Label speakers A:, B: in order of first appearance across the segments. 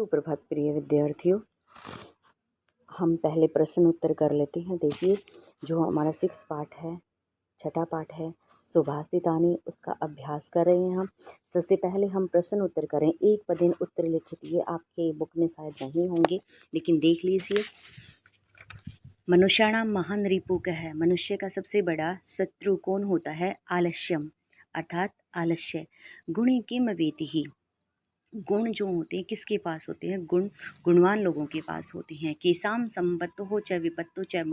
A: सुप्रभात प्रिय विद्यार्थियों, हम पहले प्रश्न उत्तर कर लेते हैं। देखिए, जो हमारा 6 पाठ है, छठा पाठ है सुभाषितानि, उसका अभ्यास कर रहे हैं हम। सबसे पहले हम प्रश्न उत्तर करें। एक पदेन उत्तर लिखित, ये आपके बुक में शायद नहीं होंगे, लेकिन देख लीजिए। मनुष्याणाम महान रिपुकः है, मनुष्य का सबसे बड़ा शत्रु कौन होता है? आलस्यम, अर्थात आलस्य। गुणी किम वेतिहि, गुण जो होते हैं किसके पास होते हैं? गुणवान लोगों के पास होते हैं। केसाम संपत्तो च विपत्तो च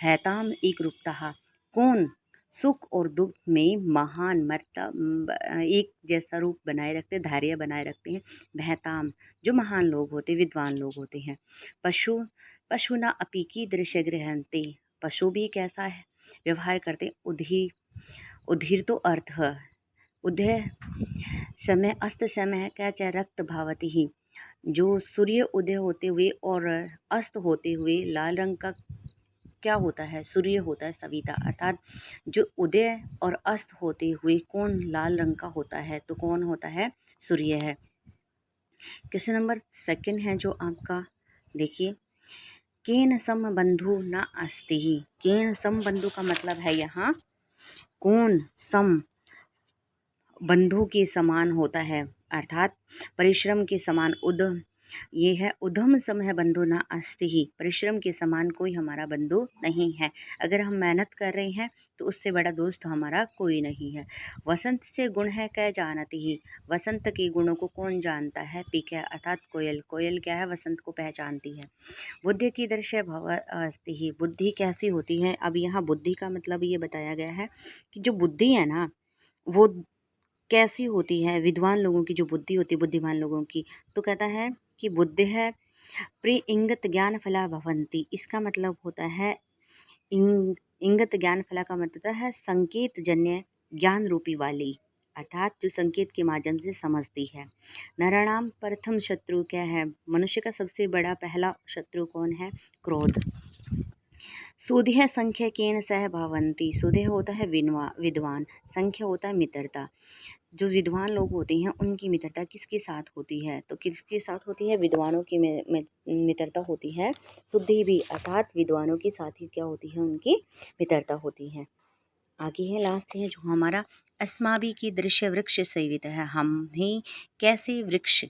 A: हैताम एक रूपता, कौन सुख और दुख में महान एक जैसा रूप बनाए रखते, धैर्य बनाए रखते हैं। भैताम, जो महान लोग होते, विद्वान लोग होते हैं। पशु न अपि कीदृश गृहन्ते, पशु भी कैसा है व्यवहार करते? उधीर तो अर्थ है उदय समय, अस्त समय क्या चाहे रक्त भावती ही, जो सूर्य उदय होते हुए और अस्त होते हुए लाल रंग का क्या होता है? सूर्य होता है, सविता। अर्थात जो उदय और अस्त होते हुए कौन लाल रंग का होता है? तो कौन होता है? सूर्य है। क्वेश्चन नंबर 2 है जो आपका, देखिए, केन सम बंधु न अस्ति ही। केन सम बंधु का मतलब है यहाँ कौन सम बंधु के समान होता है, अर्थात परिश्रम के समान। ये है उधम सम है बंधु ना अस्ति ही, परिश्रम के समान कोई हमारा बंधु नहीं है। अगर हम मेहनत कर रहे हैं तो उससे बड़ा दोस्त हमारा कोई नहीं है। वसंत से गुण है कै जानती ही, वसंत के गुणों को कौन जानता है? पीके, अर्थात कोयल। कोयल क्या है? वसंत को पहचानती है। बुद्धि की दृश्य भव अस्ति ही, बुद्धि कैसी होती है? अब यहाँ बुद्धि का मतलब ये बताया गया है कि जो बुद्धि है ना, वो कैसी होती है? विद्वान लोगों की जो बुद्धि होती है, बुद्धिमान लोगों की, तो कहता है कि बुद्धि है प्रि इंगत ज्ञान फला भवंती। इसका मतलब होता है इंगत ज्ञान फला का मतलब होता है संकेत जन्य ज्ञान रूपी वाली, अर्थात जो संकेत के माध्यम से समझती है। नराणाम प्रथम शत्रु क्या है? मनुष्य का सबसे बड़ा पहला शत्रु कौन है? क्रोध। सुधे संख्या केन सह भवंती, सुधे होता है विद्वान, संख्या होता है मित्रता। जो विद्वान लोग होते हैं उनकी मित्रता किसके साथ होती है? तो किसके साथ होती है? विद्वानों की मित्रता होती है। शुद्धि भी, अर्थात विद्वानों के साथ ही क्या होती है? उनकी मित्रता होती है। आगे है लास्ट है जो हमारा, अस्माभि की दृश्य वृक्ष सेवित है, हम ही कैसे वृक्ष,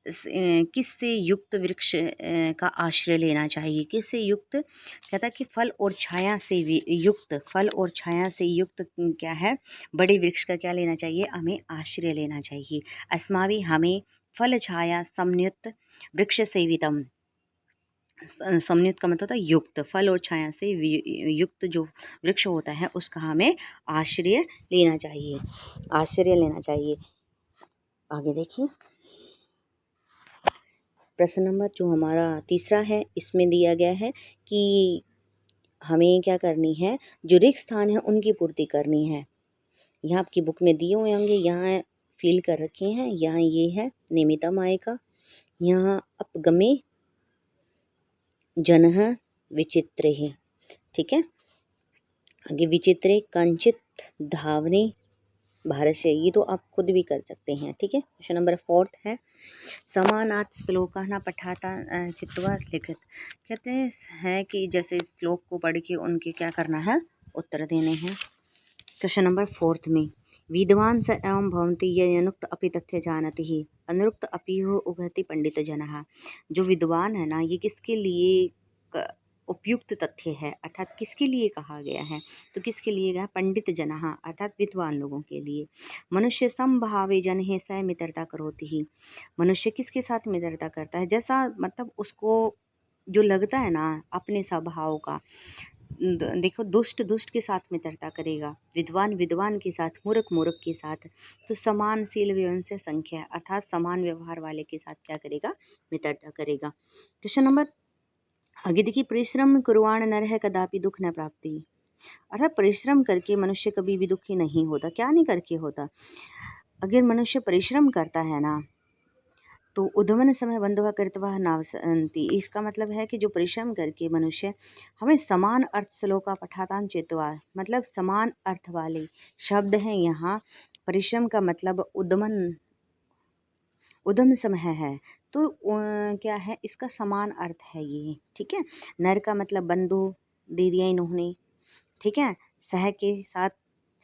A: किससे युक्त वृक्ष का आश्रय लेना चाहिए? किससे युक्त? कहता है कि फल और छाया से युक्त, फल और छाया से युक्त क्या है? बड़े वृक्ष का क्या लेना चाहिए? हमें आश्रय लेना चाहिए। अस्माभि, हमें, फल छाया समन्वित वृक्ष सेवितम, समन्वित का मतलब होता है युक्त, फल और छाया से युक्त जो वृक्ष होता है उसका हमें आश्रय लेना चाहिए, आश्रय लेना चाहिए। आगे देखिए, प्रश्न नंबर जो हमारा 3 है, इसमें दिया गया है कि हमें क्या करनी है? जो रिक्त स्थान है उनकी पूर्ति करनी है। यहाँ आपकी बुक में दिए हुए होंगे, यहाँ फिल कर रखे हैं। यहाँ ये है निमित्तम आय का, यहाँ अपगमे जनः विचित्रे है, ठीक है। आगे विचित्रे कंचित धावने भारत से, ये तो आप खुद भी कर सकते हैं, ठीक है। क्वेश्चन नंबर 4 है, समानार्थ श्लोका न पठाता चित्वा लिखित। कहते हैं कि जैसे श्लोक को पढ़ के उनके क्या करना है? उत्तर देने हैं। क्वेश्चन नंबर 4 में, विद्वान स एवं भवन्ति ये अनुक्त अपि तथ्य जानति ही, अनुक्त अपि हो उभति पंडित जनः। जो विद्वान है ना, ये किसके लिए उपयुक्त तथ्य है, अर्थात किसके लिए कहा गया है? तो किसके लिए गया? पंडित जनः, अर्थात विद्वान लोगों के लिए। मनुष्य समभावे जन है स मित्रता करोति ही, मनुष्य किसके साथ मित्रता करता है? जैसा मतलब उसको जो लगता है ना अपने स्वभाव का। देखो, दुष्ट दुष्ट के साथ मित्रता करेगा, विद्वान विद्वान के साथ, मूर्ख मूर्ख के साथ। तो समानशील व्यवहार से संख्या, अर्थात समान व्यवहार वाले के साथ क्या करेगा? मित्रता करेगा। क्वेश्चन नंबर आगे देखिए, परिश्रम कुर्वाण नरः कदापि दुख न प्राप्ति, अर्थात परिश्रम करके मनुष्य कभी भी दुखी नहीं होता। क्या नहीं करके होता? अगर मनुष्य परिश्रम करता है ना, तो उद्वमन समय बंधुआ कृतवा नावसंती, इसका मतलब है कि जो परिश्रम करके मनुष्य, हमें समान अर्थ श्लोका पठातान चेतवा, मतलब समान अर्थ वाले शब्द हैं यहाँ। परिश्रम का मतलब उद्वमन उदम समय है तो क्या है इसका समान अर्थ है ये, ठीक है। नर का मतलब बंधु, दे दिया इन्होंने, ठीक है। सह के साथ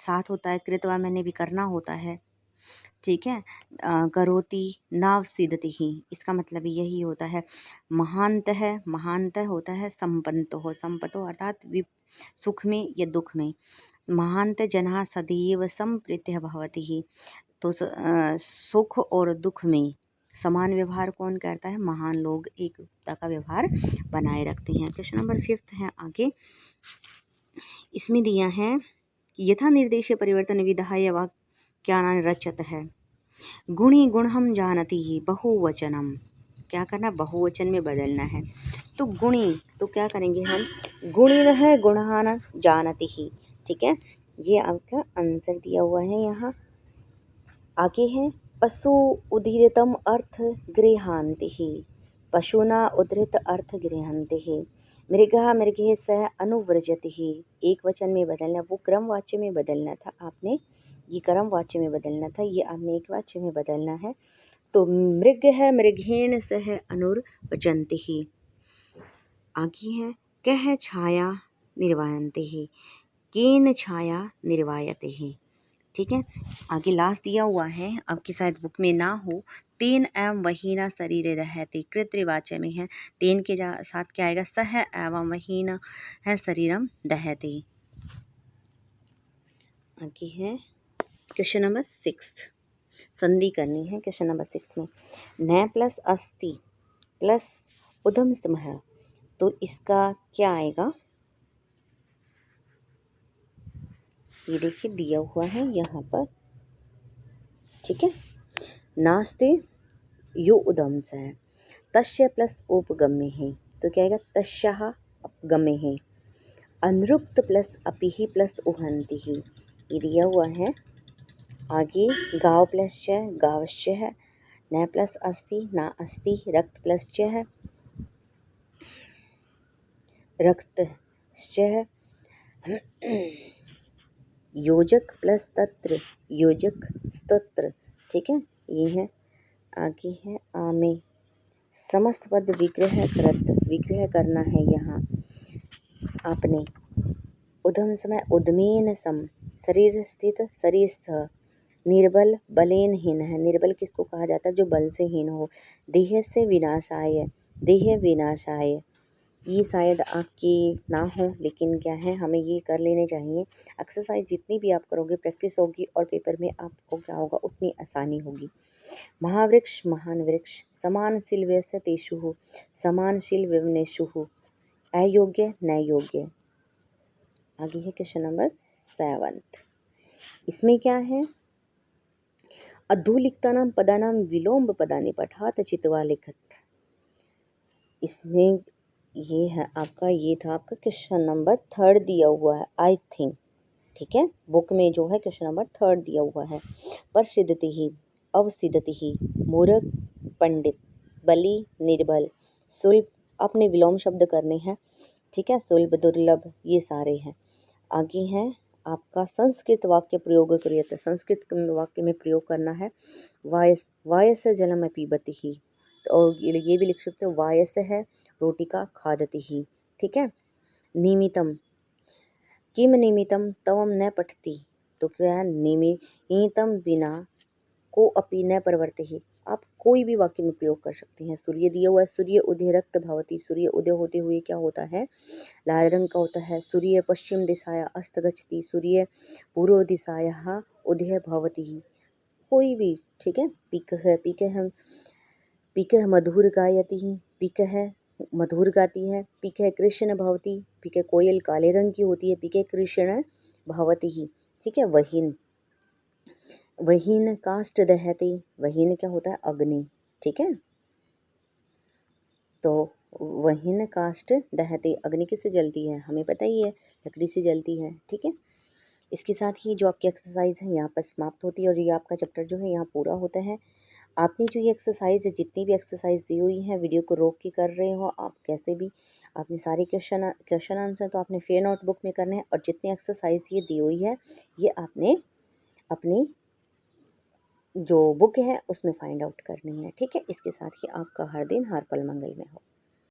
A: साथ होता है, कृतवा मैंने भी करना होता है, ठीक है। करोति नाव सीदति ही, इसका मतलब यही होता है। महांत है, महांत होता है संपन्त हो, संपतो अर्थात सुख में या दुख में। महांत जना सदैव संप्रीत्य भवति ही, तो सुख और दुख में समान व्यवहार कौन करता है? महान लोग एकता का व्यवहार बनाए रखते हैं। क्वेश्चन नंबर 5 है आगे, इसमें दिया है कि यथा निर्देश परिवर्तन विधाय वाक्यानां रचत है, गुणी गुण हम जानती ही बहुवचनम, क्या करना? बहुवचन में बदलना है। तो गुणी, तो क्या करेंगे हम? गुणिन है गुणान जानती ही, ठीक है। ये आपका आंसर दिया हुआ है यहाँ। आगे है पशु उदीरितम अर्थ गृहांति ही, पशुना उद्धृत अर्थ गृहांति ही, मृगः मृगे सह अनुव्रजति ही, एक वचन में बदलना, वो क्रमवाच्य में बदलना था आपने, ये क्रमवाच्य में बदलना था, ये आपने एक वाच्य में बदलना है। तो मृग है मृगेण सह अनुर्वचन्ति ही। आगे है कह छाया निर्वायन्ति ही, केन छाया निर्वायते ही, ठीक है। आगे लास्ट दिया हुआ है, आपकी शायद बुक में ना हो, तेन एवं वहीना शरीर रहते, कृतवाच्य में है, तेन के साथ क्या आएगा? सह एवं वहीना है शरीरम दहते। आगे है क्वेश्चन नंबर 6, संधि करनी है क्वेश्चन नंबर 6 में। न प्लस अस्ति प्लस उधम समह, तो इसका क्या आएगा? ये देखिए दिया हुआ है यहाँ पर, ठीक है। नास्ते यो उदम से है, तस्य प्लस उपगम्य है, तो क्या आएगा? तस्याः अपगम्य है। अनुरुक्त प्लस अपिहि प्लस उहंति ही, ये दिया हुआ है। आगे गाव प्लस च गावश्य है, न प्लस अस्ति ना अस्ति, रक्त प्लस च है रक्तश्च है, योजक प्लस तत्र योजक स्तोत्र, ठीक है। ये है। आगे है आमे, समस्त पद विग्रह कृत, विग्रह करना है यहाँ आपने। उधम समय उद्मेन सम, शरीर स्थित शरीरस्थ, निर्बल बलेन हीन है, निर्बल किसको कहा जाता है? जो बल से हीन हो। देह से विनाशाय, देह विनाशाय, ये शायद आपकी ना हो, लेकिन क्या है, हमें ये कर लेने चाहिए। एक्सरसाइज जितनी भी आप करोगे, प्रैक्टिस होगी और पेपर में आपको क्या होगा? उतनी आसानी होगी। महावृक्ष महान वृक्ष, समानशील व्यस्तेषु, समानशील विवनेषु, अयोग्य न योग्य। आगे है क्वेश्चन नंबर 7, इसमें क्या है? अधोलिखितानां पदानां विलोम पदानि पठात चित्वा लिखत, इसमें ये है आपका, ये था आपका क्वेश्चन नंबर 3 दिया हुआ है आई थिंक, ठीक है। बुक में जो है क्वेश्चन नंबर 3 दिया हुआ है। प्रसिद्धति ही, अवसिद्धति ही, मूर्ख पंडित, बलि निर्बल, सुलभ, अपने विलोम शब्द करने हैं, ठीक है। सुलभ दुर्लभ ये सारे हैं। आगे है आपका संस्कृत वाक्य प्रयोग क्रियते, संस्कृत वाक्य में प्रयोग करना है। वायस वायस जलम पीबति ही, और ये भी लिख सकते हो, वायस है रोटी का खादति ही, ठीक है। निमितम, किम निमितम तवम न पठती, तो क्या है? निमितम बिना को अपि न प्रवर्ति ही, आप कोई भी वाक्य में प्रयोग कर सकते हैं। सूर्य दिया हुआ है, सूर्य उदय रक्त भवती, सूर्य उदय होते हुए क्या होता है? लाल रंग का होता है। सूर्य पश्चिम दिशाया अस्त गच्छति, सूर्य पूर्व दिशाया उदय भवति ही, कोई भी, ठीक है। पीक है मधुर गायति ही, पीक है मधुर गाती है। पीक है कृष्ण भवती, पीक है कोयल काले रंग की होती है, पीक है कृष्ण भवती ही, ठीक है। वहीन, वहीन काष्ठ दहती, वहीन क्या होता है? अग्नि, ठीक है। तो वहीन काष्ठ दहती, अग्नि किससे जलती है? हमें पता ही है, लकड़ी से जलती है, ठीक है। इसके साथ ही जो आपकी एक्सरसाइज है यहाँ पर समाप्त होती है और ये आपका चैप्टर जो है यहाँ पूरा होता है। आपने जो ये एक्सरसाइज है, जितनी भी एक्सरसाइज दी हुई है, वीडियो को रोक के कर रहे हो आप, कैसे भी आपने सारे क्वेश्चन आंसर तो आपने फेयर नोटबुक में करने हैं, और जितनी एक्सरसाइज ये दी हुई है ये आपने अपनी
B: जो बुक है उसमें फाइंड आउट करनी है। ठीक है, इसके साथ ही आपका हर दिन हर पल मंगल में हो।